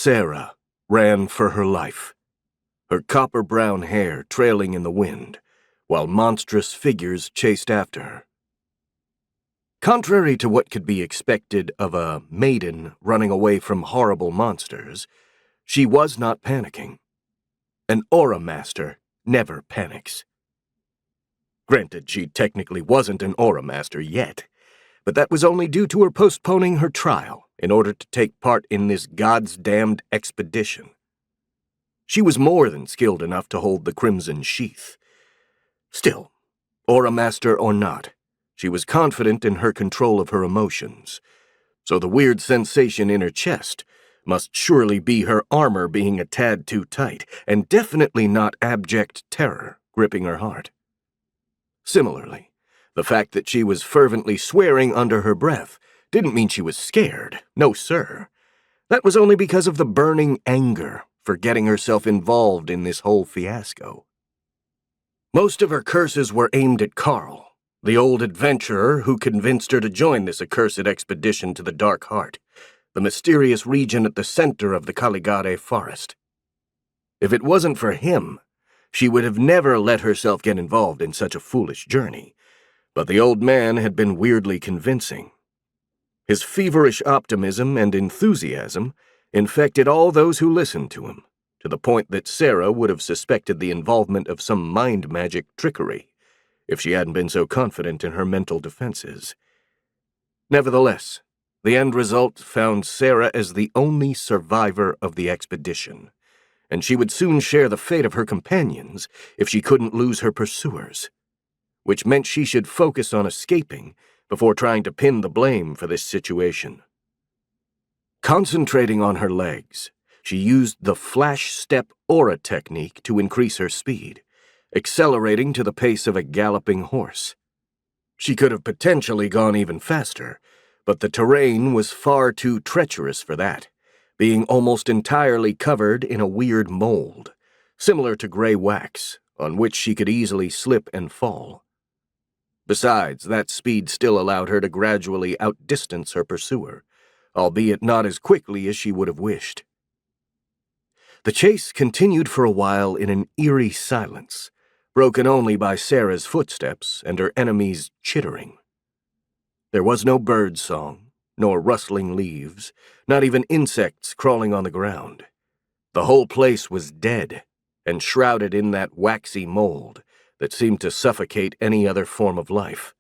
Sarah ran for her life, her copper-brown hair trailing in the wind, while monstrous figures chased after her. Contrary to what could be expected of a maiden running away from horrible monsters, she was not panicking. An aura master never panics. Granted, she technically wasn't an aura master yet, but that was only due to her postponing her trial in order to take part in this God's-damned expedition. She was more than skilled enough to hold the Crimson Sheath. Still, aura master or not, she was confident in her control of her emotions, so the weird sensation in her chest must surely be her armor being a tad too tight, and definitely not abject terror gripping her heart. Similarly, the fact that she was fervently swearing under her breath didn't mean she was scared. No, sir. That was only because of the burning anger for getting herself involved in this whole fiasco. Most of her curses were aimed at Carl, the old adventurer who convinced her to join this accursed expedition to the Dark Heart, the mysterious region at the center of the Caligare forest. If it wasn't for him, she would have never let herself get involved in such a foolish journey, but the old man had been weirdly convincing. His feverish optimism and enthusiasm infected all those who listened to him, to the point that Sarah would have suspected the involvement of some mind magic trickery, if she hadn't been so confident in her mental defenses. Nevertheless, the end result found Sarah as the only survivor of the expedition, and she would soon share the fate of her companions if she couldn't lose her pursuers, which meant she should focus on escaping before trying to pin the blame for this situation. Concentrating on her legs, she used the flash step aura technique to increase her speed, accelerating to the pace of a galloping horse. She could have potentially gone even faster, but the terrain was far too treacherous for that, being almost entirely covered in a weird mold, similar to gray wax, on which she could easily slip and fall. Besides, that speed still allowed her to gradually outdistance her pursuer, albeit not as quickly as she would have wished. The chase continued for a while in an eerie silence, broken only by Sarah's footsteps and her enemy's chittering. There was no bird song, nor rustling leaves, not even insects crawling on the ground. The whole place was dead and shrouded in that waxy mold that seemed to suffocate any other form of life.